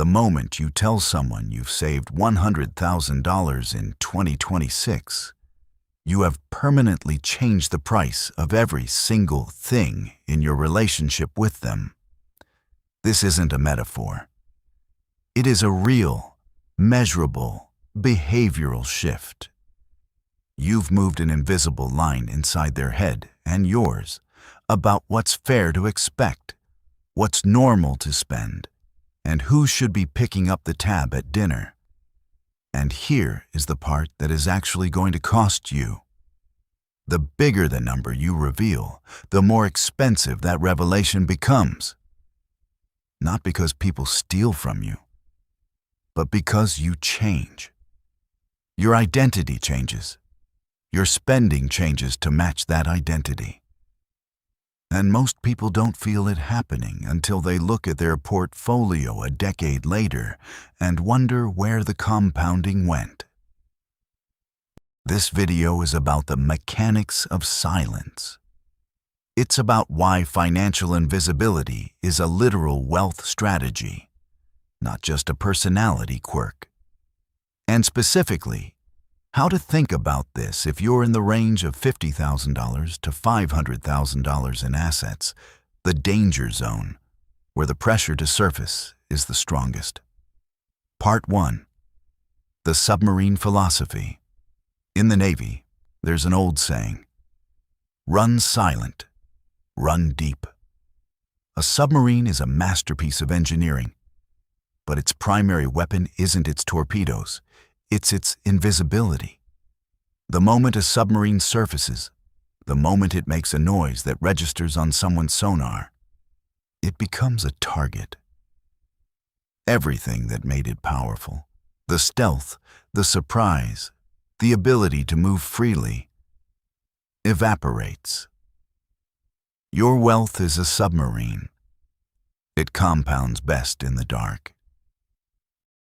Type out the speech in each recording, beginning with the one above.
The moment you tell someone you've saved $100,000 in 2026, you have permanently changed the price of every single thing in your relationship with them. This isn't a metaphor. It is a real, measurable, behavioral shift. You've moved an invisible line inside their head and yours about what's fair to expect, what's normal to spend, and who should be picking up the tab at dinner. And here is the part that is actually going to cost you. The bigger the number you reveal, the more expensive that revelation becomes. Not because people steal from you, but because you change. Your identity changes. Your spending changes to match that identity. And most people don't feel it happening until they look at their portfolio a decade later and wonder where the compounding went. This video is about the mechanics of silence. It's about why financial invisibility is a literal wealth strategy, not just a personality quirk. And specifically, how to think about this if you're in the range of $50,000 to $500,000 in assets, the danger zone, where the pressure to surface is the strongest. Part 1. The submarine philosophy. In the Navy, there's an old saying, "Run silent, run deep." A submarine is a masterpiece of engineering, but its primary weapon isn't its torpedoes. It's its invisibility. The moment a submarine surfaces, the moment it makes a noise that registers on someone's sonar, it becomes a target. Everything that made it powerful, the stealth, the surprise, the ability to move freely, evaporates. Your wealth is a submarine. It compounds best in the dark.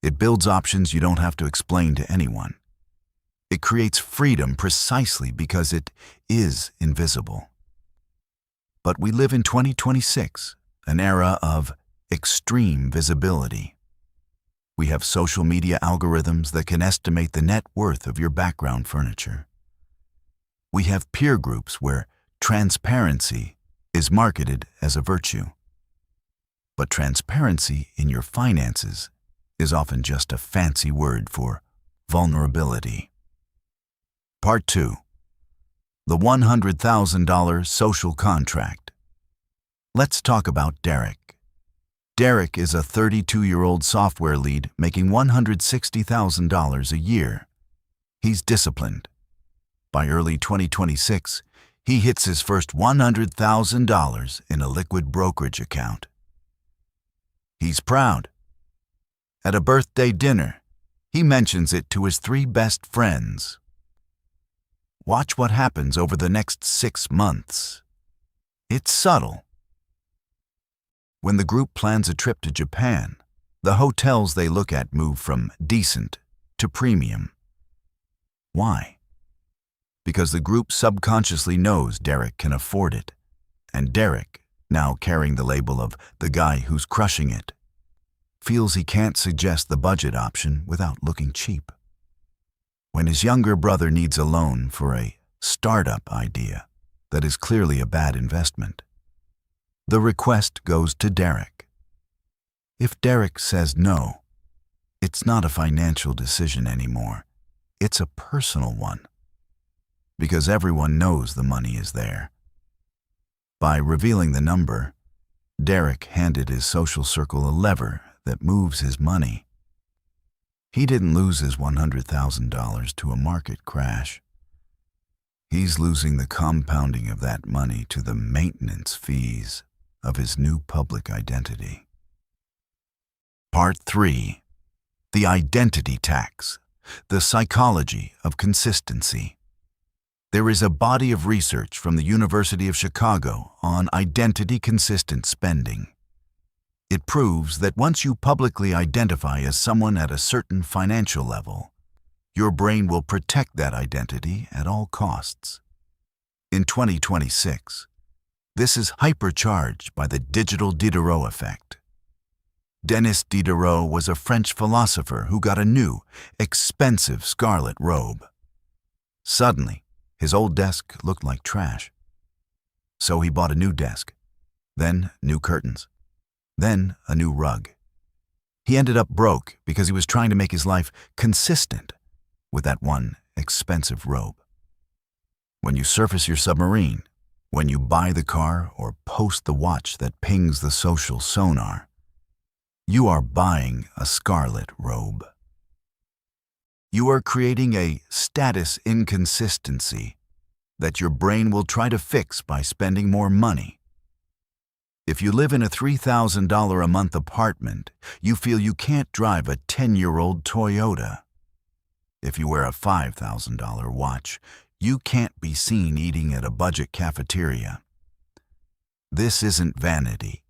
It builds options you don't have to explain to anyone. It creates freedom precisely because it is invisible. But we live in 2026, an era of extreme visibility. We have social media algorithms that can estimate the net worth of your background furniture. We have peer groups where transparency is marketed as a virtue. But transparency in your finances is often just a fancy word for vulnerability. Part 2. The $100,000 social contract. Let's talk about Derek. Derek is a 32-year-old software lead making $160,000 a year. He's disciplined. By early 2026, he hits his first $100,000 in a liquid brokerage account. He's proud. At a birthday dinner, he mentions it to his 3 best friends. Watch what happens over the next 6 months. It's subtle. When the group plans a trip to Japan, the hotels they look at move from decent to premium. Why? Because the group subconsciously knows Derek can afford it, and Derek, now carrying the label of the guy who's crushing it, feels he can't suggest the budget option without looking cheap. When his younger brother needs a loan for a startup idea that is clearly a bad investment, the request goes to Derek. If Derek says no, it's not a financial decision anymore. It's a personal one. Because everyone knows the money is there. By revealing the number, Derek handed his social circle a lever that moves his money. He didn't lose his $100,000 to a market crash. He's losing the compounding of that money to the maintenance fees of his new public identity. Part 3. The identity tax, the psychology of consistency. There is a body of research from the University of Chicago on identity-consistent spending. It proves that once you publicly identify as someone at a certain financial level, your brain will protect that identity at all costs. In 2026, this is hypercharged by the digital Diderot effect. Denis Diderot was a French philosopher who got a new, expensive scarlet robe. Suddenly, his old desk looked like trash. So he bought a new desk, then new curtains, then a new rug. He ended up broke because he was trying to make his life consistent with that one expensive robe. When you surface your submarine, when you buy the car or post the watch that pings the social sonar, you are buying a scarlet robe. You are creating a status inconsistency that your brain will try to fix by spending more money. If you live in a $3,000 a month apartment, you feel you can't drive a 10-year-old Toyota. If you wear a $5,000 watch, you can't be seen eating at a budget cafeteria. This isn't vanity.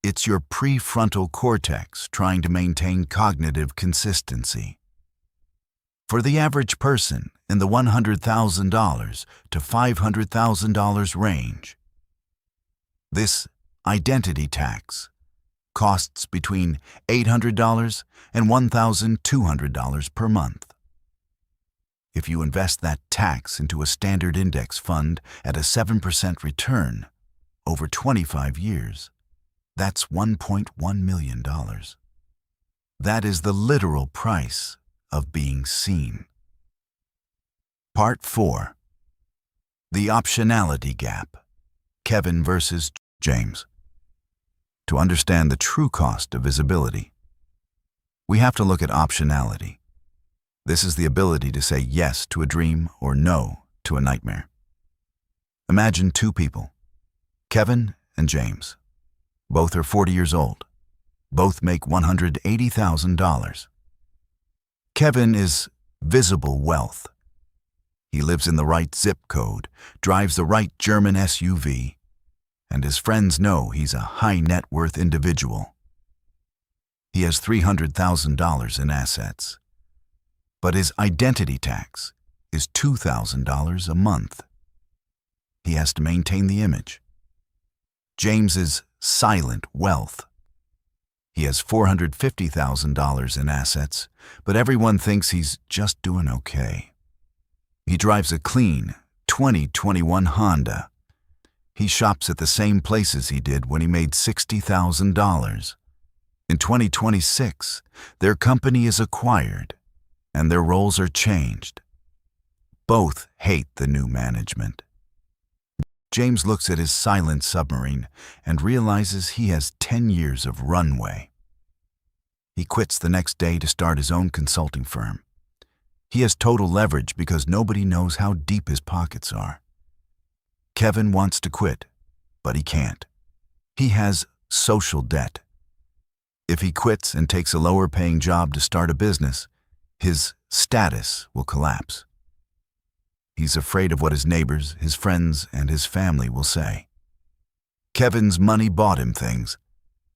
It's your prefrontal cortex trying to maintain cognitive consistency. For the average person in the $100,000 to $500,000 range, this identity tax costs between $800 and $1,200 per month. If you invest that tax into a standard index fund at a 7% return over 25 years, that's $1.1 million. That is the literal price of being seen. Part 4. The Optionality Gap. Kevin versus James. To understand the true cost of visibility, we have to look at optionality. This is the ability to say yes to a dream or no to a nightmare. Imagine two people, Kevin and James. Both are 40 years old. Both make $180,000. Kevin is visible wealth. He lives in the right zip code, drives the right German SUV, and his friends know he's a high net worth individual. He has $300,000 in assets. But his identity tax is $2,000 a month. He has to maintain the image. James is silent wealth. He has $450,000 in assets, but everyone thinks he's just doing okay. He drives a clean 2021 Honda. He shops at the same places he did when he made $60,000. In 2026, their company is acquired, and their roles are changed. Both hate the new management. James looks at his silent submarine and realizes he has 10 years of runway. He quits the next day to start his own consulting firm. He has total leverage because nobody knows how deep his pockets are. Kevin wants to quit, but he can't. He has social debt. If he quits and takes a lower-paying job to start a business, his status will collapse. He's afraid of what his neighbors, his friends, and his family will say. Kevin's money bought him things.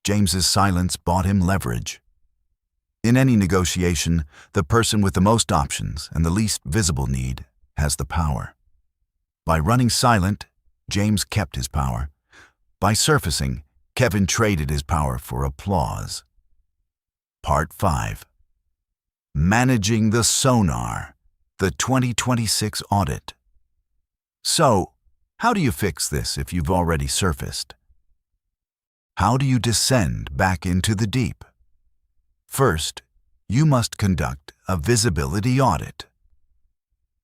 James's silence bought him leverage. In any negotiation, the person with the most options and the least visible need has the power. By running silent, James kept his power. By surfacing, Kevin traded his power for applause. Part 5. Managing the sonar. The 2026 audit. So, how do you fix this if you've already surfaced? How do you descend back into the deep? First, you must conduct a visibility audit.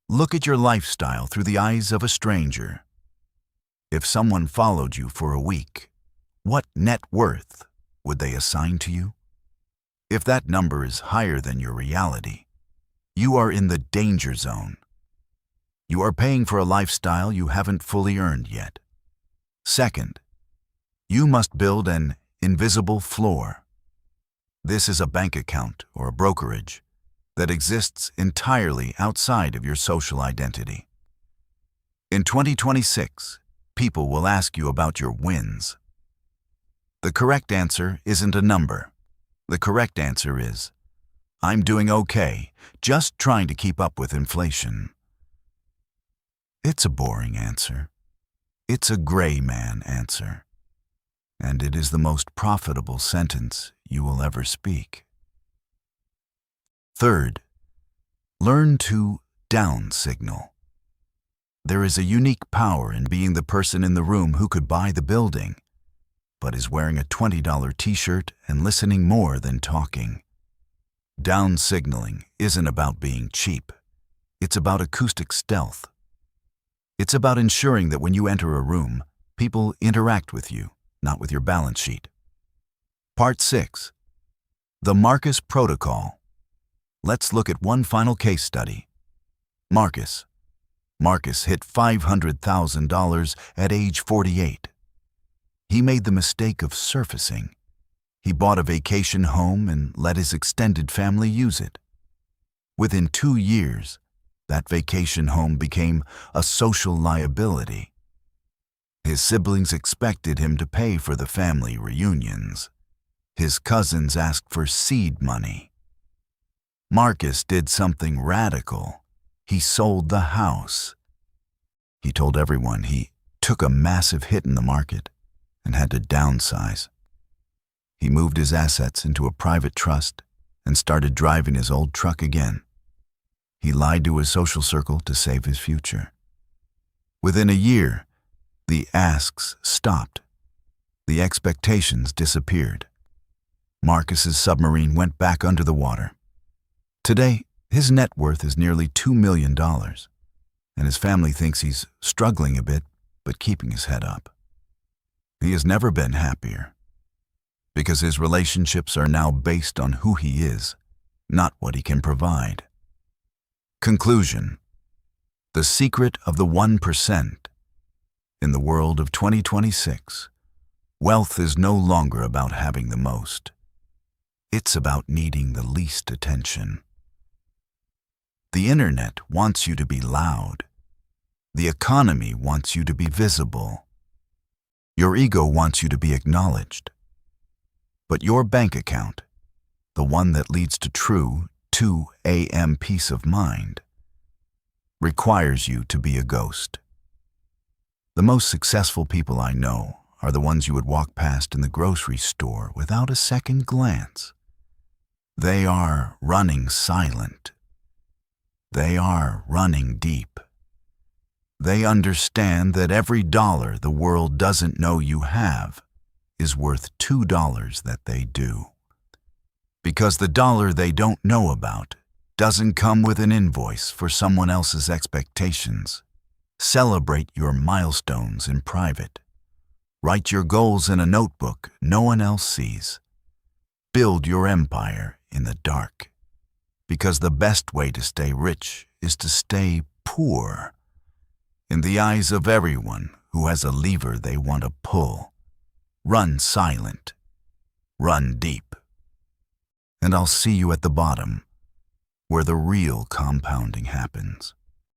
Look at your lifestyle through the eyes of a stranger. If someone followed you for a week, what net worth would they assign to you? If that number is higher than your reality, you are in the danger zone. You are paying for a lifestyle you haven't fully earned yet. Second, you must build an invisible floor. This is a bank account or a brokerage that exists entirely outside of your social identity. In 2026, people will ask you about your wins. The correct answer isn't a number. The correct answer is, I'm doing okay, just trying to keep up with inflation. It's a boring answer. It's a gray man answer. And it is the most profitable sentence you will ever speak. Third, learn to down signal. There is a unique power in being the person in the room who could buy the building, but is wearing a $20 t-shirt and listening more than talking. Down signaling isn't about being cheap. It's about acoustic stealth. It's about ensuring that when you enter a room, people interact with you, not with your balance sheet. Part 6. The Marcus Protocol. Let's look at one final case study. Marcus. Marcus hit $500,000 at age 48. He made the mistake of surfacing. He bought a vacation home and let his extended family use it. Within 2 years, that vacation home became a social liability. His siblings expected him to pay for the family reunions. His cousins asked for seed money. Marcus did something radical. He sold the house. He told everyone he took a massive hit in the market and had to downsize. He moved his assets into a private trust and started driving his old truck again. He lied to his social circle to save his future. Within a year, the asks stopped. The expectations disappeared. Marcus's submarine went back under the water. Today, his net worth is nearly $2 million, and his family thinks he's struggling a bit, but keeping his head up. He has never been happier, because his relationships are now based on who he is, not what he can provide. Conclusion. The secret of the 1%. In the world of 2026, wealth is no longer about having the most. It's about needing the least attention. The internet wants you to be loud. The economy wants you to be visible. Your ego wants you to be acknowledged. But your bank account, the one that leads to true 2 a.m. peace of mind, requires you to be a ghost. The most successful people I know are the ones you would walk past in the grocery store without a second glance. They are running silent. They are running deep. They understand that every dollar the world doesn't know you have is worth $2 that they do. Because the dollar they don't know about doesn't come with an invoice for someone else's expectations. Celebrate your milestones in private. Write your goals in a notebook no one else sees. Build your empire in the dark. Because the best way to stay rich is to stay poor. In the eyes of everyone who has a lever they want to pull. Run silent. Run deep. And I'll see you at the bottom, where the real compounding happens.